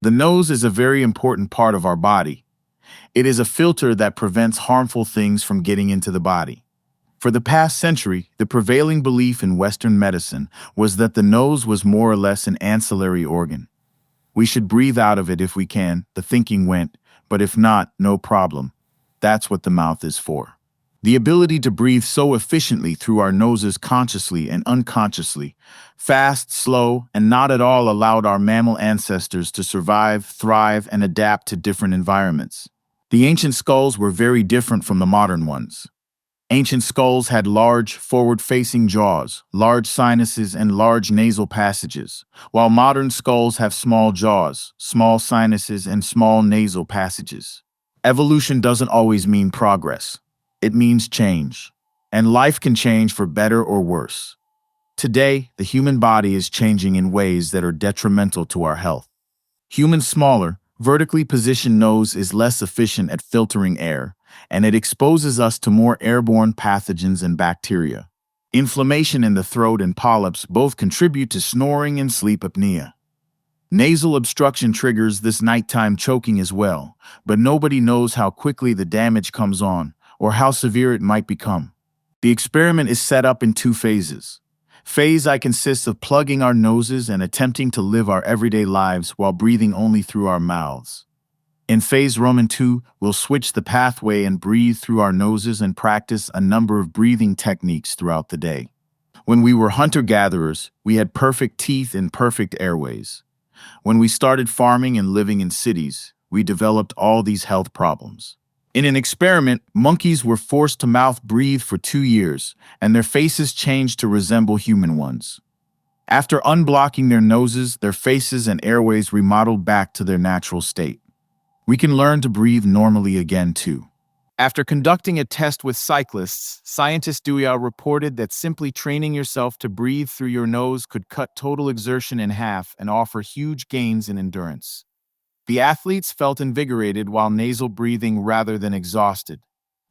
The nose is a very important part of our body. It is a filter that prevents harmful things from getting into the body. For the past century, the prevailing belief in Western medicine was that the nose was more or less an ancillary organ. We should breathe out of it if we can, the thinking went, but if not, no problem. That's what the mouth is for. The ability to breathe so efficiently through our noses consciously and unconsciously, fast, slow, and not at all allowed our mammal ancestors to survive, thrive, and adapt to different environments. The ancient skulls were very different from the modern ones. Ancient skulls had large, forward-facing jaws, large sinuses, and large nasal passages, while modern skulls have small jaws, small sinuses, and small nasal passages. Evolution doesn't always mean progress. It means change. And life can change for better or worse. Today, the human body is changing in ways that are detrimental to our health. Human smaller, vertically positioned nose is less efficient at filtering air, and it exposes us to more airborne pathogens and bacteria. Inflammation in the throat and polyps both contribute to snoring and sleep apnea. Nasal obstruction triggers this nighttime choking as well, but nobody knows how quickly the damage comes on or how severe it might become. The experiment is set up in 2 phases. Phase I consists of plugging our noses and attempting to live our everyday lives while breathing only through our mouths. In phase II, we'll switch the pathway and breathe through our noses and practice a number of breathing techniques throughout the day. When we were hunter-gatherers, we had perfect teeth and perfect airways. When we started farming and living in cities, we developed all these health problems. In an experiment, monkeys were forced to mouth breathe for 2 years, and their faces changed to resemble human ones. After unblocking their noses, their faces and airways remodeled back to their natural state. We can learn to breathe normally again, too. After conducting a test with cyclists, scientist Duyao reported that simply training yourself to breathe through your nose could cut total exertion in half and offer huge gains in endurance. The athletes felt invigorated while nasal breathing rather than exhausted.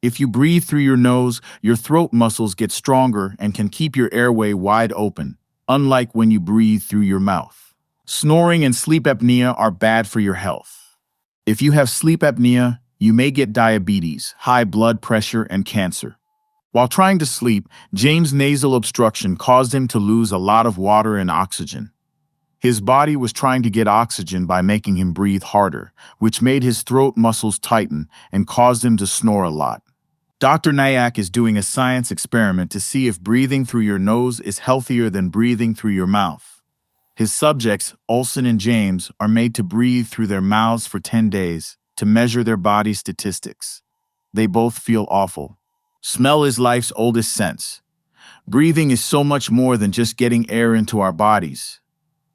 If you breathe through your nose, your throat muscles get stronger and can keep your airway wide open, unlike when you breathe through your mouth. Snoring and sleep apnea are bad for your health. If you have sleep apnea, you may get diabetes, high blood pressure, and cancer. While trying to sleep, James' nasal obstruction caused him to lose a lot of water and oxygen. His body was trying to get oxygen by making him breathe harder, which made his throat muscles tighten and caused him to snore a lot. Dr. Nayak is doing a science experiment to see if breathing through your nose is healthier than breathing through your mouth. His subjects, Olson and James, are made to breathe through their mouths for 10 days to measure their body statistics. They both feel awful. Smell is life's oldest sense. Breathing is so much more than just getting air into our bodies.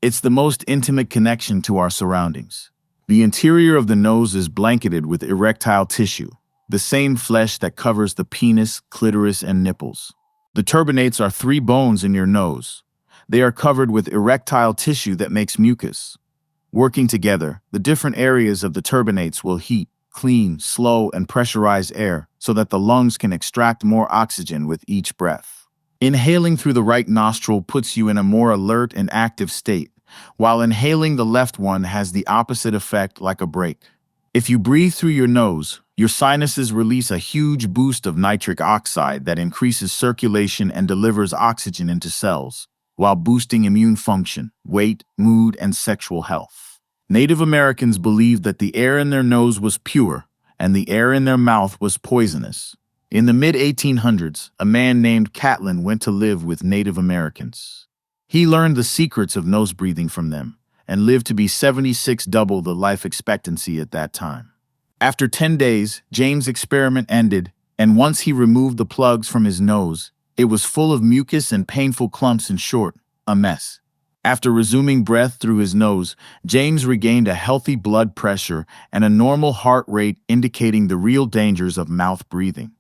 It's the most intimate connection to our surroundings. The interior of the nose is blanketed with erectile tissue, the same flesh that covers the penis, clitoris, and nipples. The turbinates are 3 bones in your nose. They are covered with erectile tissue that makes mucus. Working together, the different areas of the turbinates will heat, clean, slow, and pressurize air so that the lungs can extract more oxygen with each breath. Inhaling through the right nostril puts you in a more alert and active state, while inhaling the left one has the opposite effect, like a brake. If you breathe through your nose, your sinuses release a huge boost of nitric oxide that increases circulation and delivers oxygen into cells, while boosting immune function, weight, mood, and sexual health. Native Americans believed that the air in their nose was pure and the air in their mouth was poisonous. In the mid-1800s, a man named Catlin went to live with Native Americans. He learned the secrets of nose breathing from them and lived to be 76, double the life expectancy at that time. After 10 days, James' experiment ended, and once he removed the plugs from his nose, it was full of mucus and painful clumps. In short, a mess. After resuming breath through his nose, James regained a healthy blood pressure and a normal heart rate, indicating the real dangers of mouth breathing.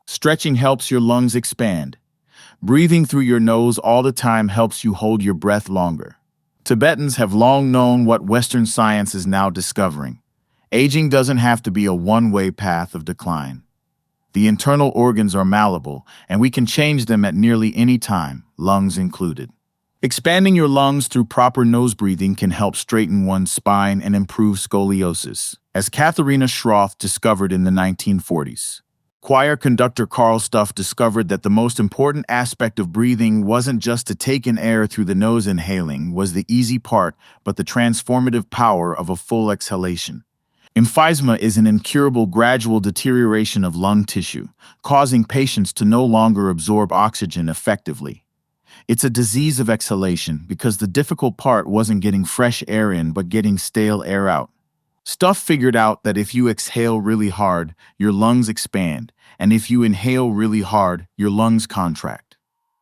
Stretching helps your lungs expand. Breathing through your nose all the time helps you hold your breath longer. Tibetans have long known what Western science is now discovering. Aging doesn't have to be a one-way path of decline. The internal organs are malleable, and we can change them at nearly any time, lungs included. Expanding your lungs through proper nose breathing can help straighten one's spine and improve scoliosis, as Katharina Schroth discovered in the 1940s. Choir conductor Carl Stuff discovered that the most important aspect of breathing wasn't just to take in air through the nose inhaling was the easy part, but the transformative power of a full exhalation. Emphysema is an incurable gradual deterioration of lung tissue, causing patients to no longer absorb oxygen effectively. It's a disease of exhalation because the difficult part wasn't getting fresh air in but getting stale air out. Stuff figured out that if you exhale really hard, your lungs expand, and if you inhale really hard, your lungs contract.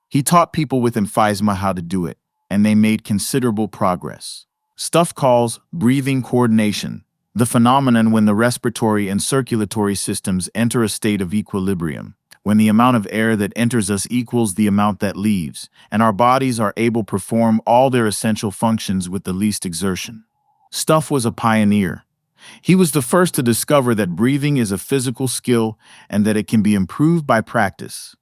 He taught people with emphysema how to do it, and they made considerable progress. Stuff calls breathing coordination the phenomenon when the respiratory and circulatory systems enter a state of equilibrium, when the amount of air that enters us equals the amount that leaves, and our bodies are able to perform all their essential functions with the least exertion. Stuff was a pioneer. He was the first to discover that breathing is a physical skill and that it can be improved by practice.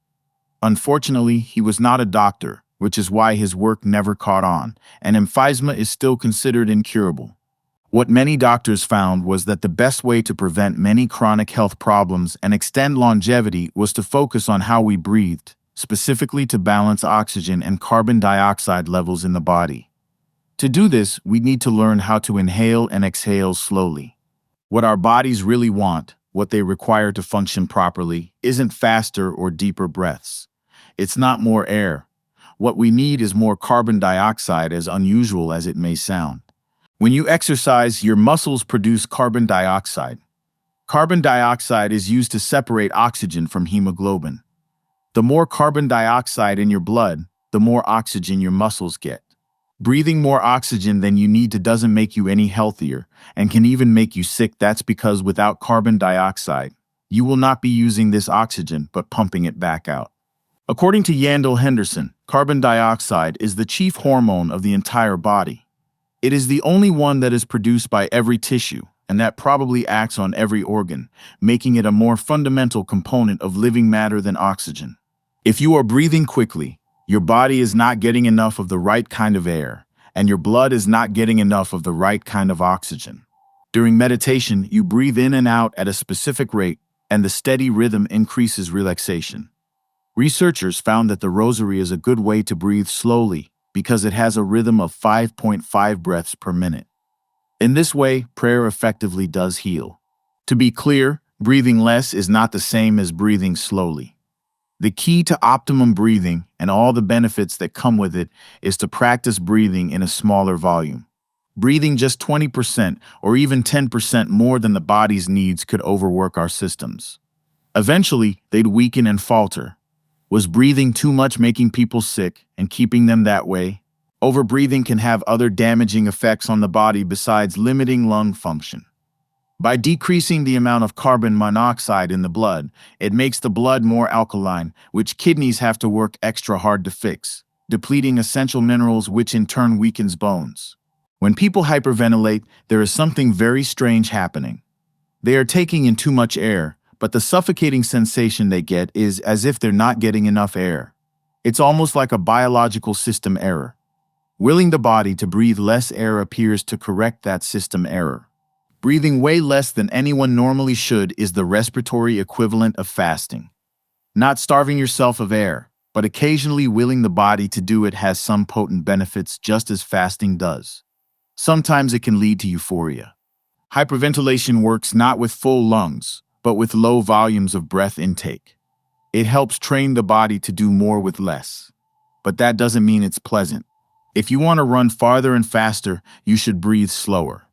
Unfortunately, he was not a doctor, which is why his work never caught on, and emphysema is still considered incurable. What many doctors found was that the best way to prevent many chronic health problems and extend longevity was to focus on how we breathed, specifically to balance oxygen and carbon dioxide levels in the body. To do this, we need to learn how to inhale and exhale slowly. What our bodies really want, what they require to function properly, isn't faster or deeper breaths. It's not more air. What we need is more carbon dioxide, as unusual as it may sound. When you exercise, your muscles produce carbon dioxide. Carbon dioxide is used to separate oxygen from hemoglobin. The more carbon dioxide in your blood, the more oxygen your muscles get. Breathing more oxygen than you need to doesn't make you any healthier and can even make you sick. That's because without carbon dioxide, you will not be using this oxygen but pumping it back out. According to Yandel Henderson, carbon dioxide is the chief hormone of the entire body. It is the only one that is produced by every tissue, and that probably acts on every organ, making it a more fundamental component of living matter than oxygen. If you are breathing quickly, your body is not getting enough of the right kind of air, and your blood is not getting enough of the right kind of oxygen. During meditation, you breathe in and out at a specific rate, and the steady rhythm increases relaxation. Researchers found that the rosary is a good way to breathe slowly, because it has a rhythm of 5.5 breaths per minute. In this way, prayer effectively does heal. To be clear, breathing less is not the same as breathing slowly. The key to optimum breathing and all the benefits that come with it is to practice breathing in a smaller volume. Breathing just 20% or even 10% more than the body's needs could overwork our systems. Eventually, they'd weaken and falter. Was breathing too much making people sick and keeping them that way? Overbreathing can have other damaging effects on the body besides limiting lung function. By decreasing the amount of carbon monoxide in the blood, it makes the blood more alkaline, which kidneys have to work extra hard to fix, depleting essential minerals, which in turn weakens bones. When people hyperventilate, there is something very strange happening. They are taking in too much air, but the suffocating sensation they get is as if they're not getting enough air. It's almost like a biological system error. Willing the body to breathe less air appears to correct that system error. Breathing way less than anyone normally should is the respiratory equivalent of fasting. Not starving yourself of air, but occasionally willing the body to do it has some potent benefits, just as fasting does. Sometimes it can lead to euphoria. Hyperventilation works not with full lungs, but with low volumes of breath intake. It helps train the body to do more with less. But that doesn't mean it's pleasant. If you want to run farther and faster, you should breathe slower.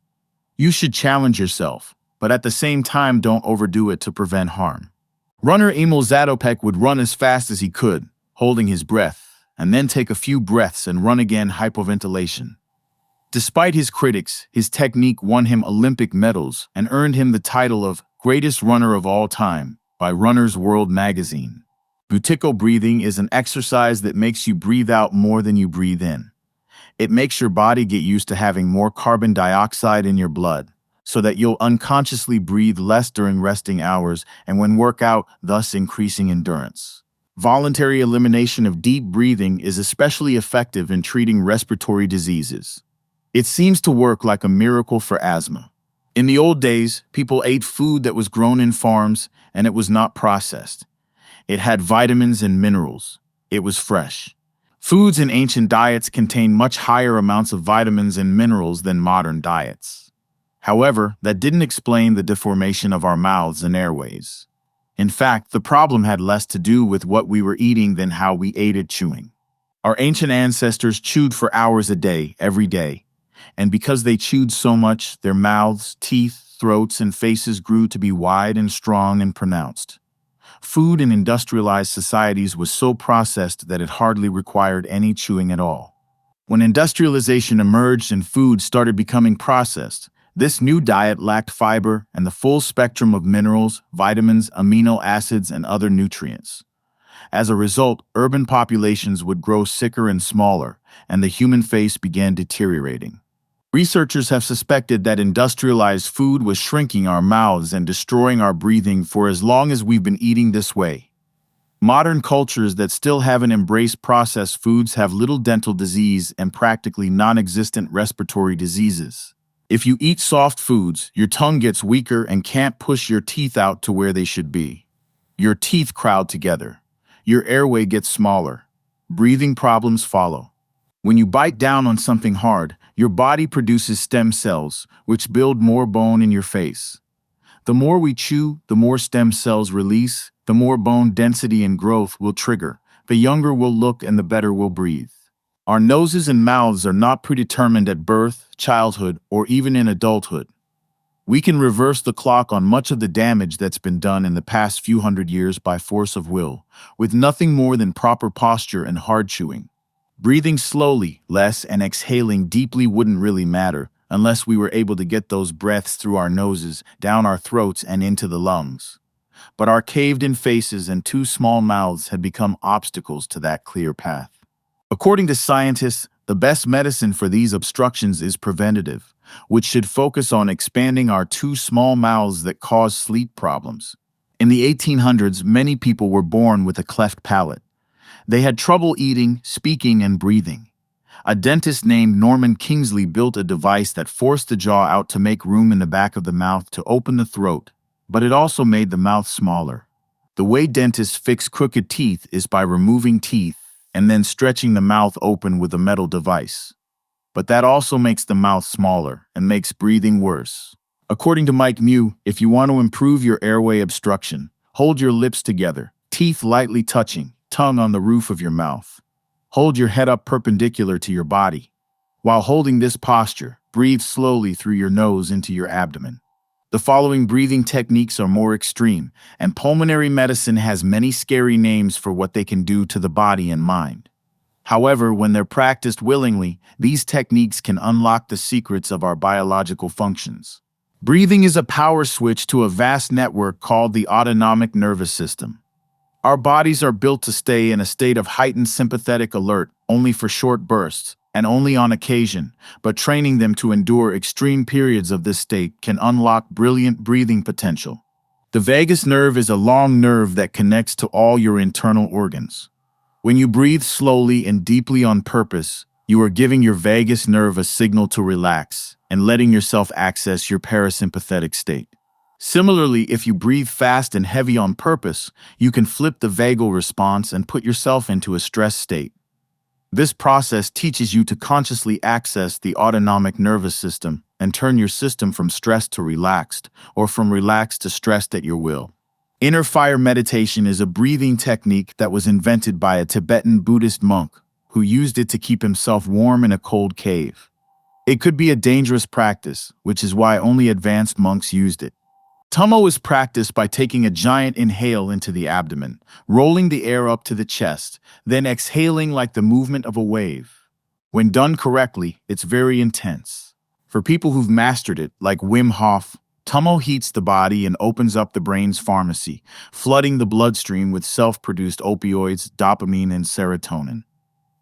You should challenge yourself, but at the same time don't overdo it to prevent harm. Runner Emil Zatopek would run as fast as he could, holding his breath, and then take a few breaths and run again. Hypoventilation. Despite his critics, his technique won him Olympic medals and earned him the title of Greatest Runner of All Time by Runner's World magazine. Buteyko breathing is an exercise that makes you breathe out more than you breathe in. It makes your body get used to having more carbon dioxide in your blood, so that you'll unconsciously breathe less during resting hours and when workout, thus increasing endurance. Voluntary elimination of deep breathing is especially effective in treating respiratory diseases. It seems to work like a miracle for asthma. In the old days, people ate food that was grown in farms and it was not processed. It had vitamins and minerals. It was fresh. Foods in ancient diets contained much higher amounts of vitamins and minerals than modern diets. However, that didn't explain the deformation of our mouths and airways. In fact, the problem had less to do with what we were eating than how we ate it chewing. Our ancient ancestors chewed for hours a day, every day. And because they chewed so much, their mouths, teeth, throats, and faces grew to be wide and strong and pronounced. Food in industrialized societies was so processed that it hardly required any chewing at all. When industrialization emerged and food started becoming processed, this new diet lacked fiber and the full spectrum of minerals, vitamins, amino acids, and other nutrients. As a result, urban populations would grow sicker and smaller, and the human face began deteriorating. Researchers have suspected that industrialized food was shrinking our mouths and destroying our breathing for as long as we've been eating this way. Modern cultures that still haven't embraced processed foods have little dental disease and practically non-existent respiratory diseases. If you eat soft foods, your tongue gets weaker and can't push your teeth out to where they should be. Your teeth crowd together. Your airway gets smaller. Breathing problems follow. When you bite down on something hard, your body produces stem cells, which build more bone in your face. The more we chew, the more stem cells release, the more bone density and growth will trigger, the younger we'll look and the better we'll breathe. Our noses and mouths are not predetermined at birth, childhood, or even in adulthood. We can reverse the clock on much of the damage that's been done in the past few hundred years by force of will, with nothing more than proper posture and hard chewing. Breathing slowly, less, and exhaling deeply wouldn't really matter unless we were able to get those breaths through our noses, down our throats, and into the lungs. But our caved-in faces and too small mouths had become obstacles to that clear path. According to scientists, the best medicine for these obstructions is preventative, which should focus on expanding our too small mouths that cause sleep problems. In the 1800s, many people were born with a cleft palate. They had trouble eating, speaking, and breathing. A dentist named Norman Kingsley built a device that forced the jaw out to make room in the back of the mouth to open the throat, but it also made the mouth smaller. The way dentists fix crooked teeth is by removing teeth and then stretching the mouth open with a metal device. But that also makes the mouth smaller and makes breathing worse. According to Mike Mew, if you want to improve your airway obstruction, hold your lips together, teeth lightly touching, tongue on the roof of your mouth. Hold your head up perpendicular to your body. While holding this posture, breathe slowly through your nose into your abdomen. The following breathing techniques are more extreme, and pulmonary medicine has many scary names for what they can do to the body and mind. However, when they're practiced willingly, these techniques can unlock the secrets of our biological functions. Breathing is a power switch to a vast network called the autonomic nervous system. Our bodies are built to stay in a state of heightened sympathetic alert only for short bursts and only on occasion, but training them to endure extreme periods of this state can unlock brilliant breathing potential. The vagus nerve is a long nerve that connects to all your internal organs. When you breathe slowly and deeply on purpose, you are giving your vagus nerve a signal to relax and letting yourself access your parasympathetic state. Similarly, if you breathe fast and heavy on purpose, you can flip the vagal response and put yourself into a stress state. This process teaches you to consciously access the autonomic nervous system and turn your system from stressed to relaxed, or from relaxed to stressed at your will. Inner fire meditation is a breathing technique that was invented by a Tibetan Buddhist monk who used it to keep himself warm in a cold cave. It could be a dangerous practice, which is why only advanced monks used it. Tummo is practiced by taking a giant inhale into the abdomen, rolling the air up to the chest, then exhaling like the movement of a wave. When done correctly, it's very intense. For people who've mastered it, like Wim Hof, Tummo heats the body and opens up the brain's pharmacy, flooding the bloodstream with self-produced opioids, dopamine, and serotonin.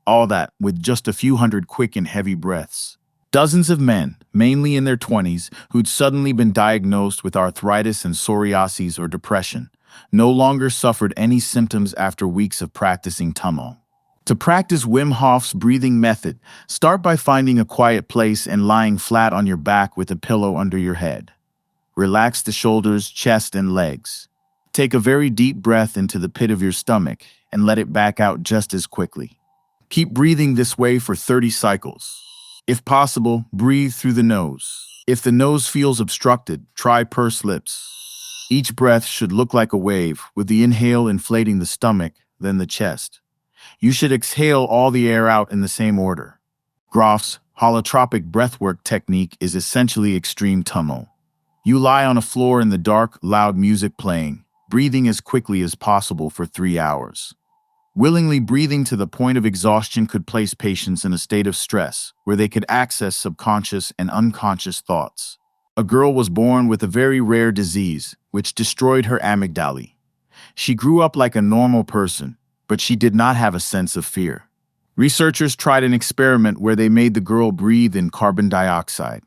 All that with just a few hundred quick and heavy breaths. Dozens of men, mainly in their 20s, who'd suddenly been diagnosed with arthritis and psoriasis or depression, no longer suffered any symptoms after weeks of practicing Tummel. To practice Wim Hof's breathing method, start by finding a quiet place and lying flat on your back with a pillow under your head. Relax the shoulders, chest, and legs. Take a very deep breath into the pit of your stomach and let it back out just as quickly. Keep breathing this way for 30 cycles. If possible, breathe through the nose. If the nose feels obstructed, try pursed lips. Each breath should look like a wave, with the inhale inflating the stomach, then the chest. You should exhale all the air out in the same order. Grof's holotropic breathwork technique is essentially extreme Tummel. You lie on a floor in the dark, loud music playing, breathing as quickly as possible for 3 hours. Willingly breathing to the point of exhaustion could place patients in a state of stress, where they could access subconscious and unconscious thoughts. A girl was born with a very rare disease, which destroyed her amygdala. She grew up like a normal person, but she did not have a sense of fear. Researchers tried an experiment where they made the girl breathe in carbon dioxide.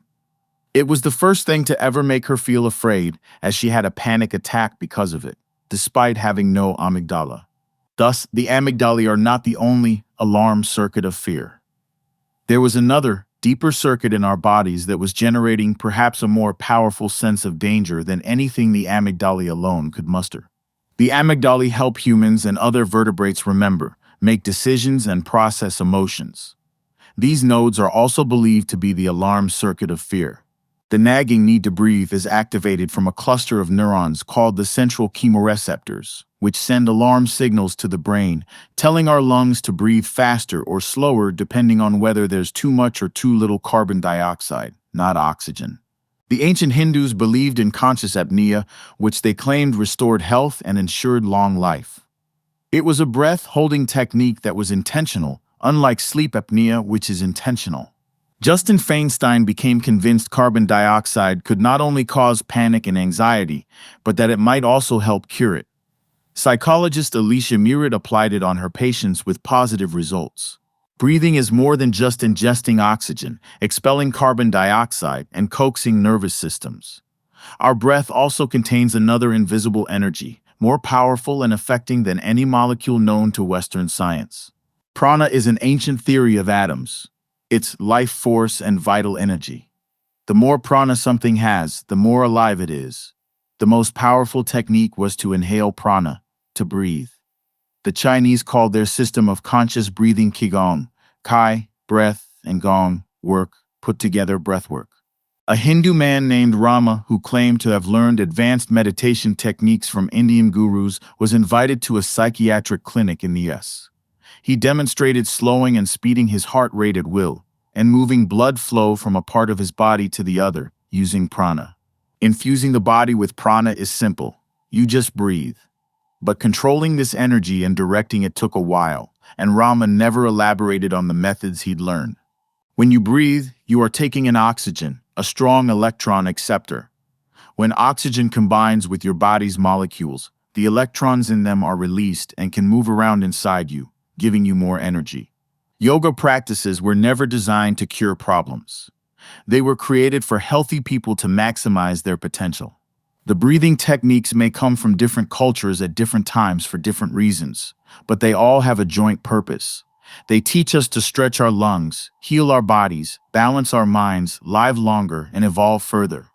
It was the first thing to ever make her feel afraid, as she had a panic attack because of it, despite having no amygdala. Thus, the amygdala are not the only alarm circuit of fear. There was another, deeper circuit in our bodies that was generating perhaps a more powerful sense of danger than anything the amygdala alone could muster. The amygdala help humans and other vertebrates remember, make decisions, and process emotions. These nodes are also believed to be the alarm circuit of fear. The nagging need to breathe is activated from a cluster of neurons called the central chemoreceptors, which send alarm signals to the brain, telling our lungs to breathe faster or slower depending on whether there's too much or too little carbon dioxide, not oxygen. The ancient Hindus believed in conscious apnea, which they claimed restored health and ensured long life. It was a breath-holding technique that was intentional, unlike sleep apnea, which is intentional. Justin Feinstein became convinced carbon dioxide could not only cause panic and anxiety, but that it might also help cure it. Psychologist Alicia Murid applied it on her patients with positive results. Breathing is more than just ingesting oxygen, expelling carbon dioxide, and coaxing nervous systems. Our breath also contains another invisible energy, more powerful and affecting than any molecule known to Western science. Prana is an ancient theory of atoms. It's life force and vital energy. The more prana something has, the more alive it is. The most powerful technique was to inhale prana, to breathe. The Chinese called their system of conscious breathing Qigong, Kai, breath, and Gong, work, put together breathwork. A Hindu man named Rama, who claimed to have learned advanced meditation techniques from Indian gurus, was invited to a psychiatric clinic in the U.S. He demonstrated slowing and speeding his heart rate at will, and moving blood flow from a part of his body to the other, using prana. Infusing the body with prana is simple. You just breathe. But controlling this energy and directing it took a while, and Rama never elaborated on the methods he'd learned. When you breathe, you are taking in oxygen, a strong electron acceptor. When oxygen combines with your body's molecules, the electrons in them are released and can move around inside you, giving you more energy. Yoga practices were never designed to cure problems. They were created for healthy people to maximize their potential. The breathing techniques may come from different cultures at different times for different reasons, but they all have a joint purpose. They teach us to stretch our lungs, heal our bodies, balance our minds, live longer, and evolve further.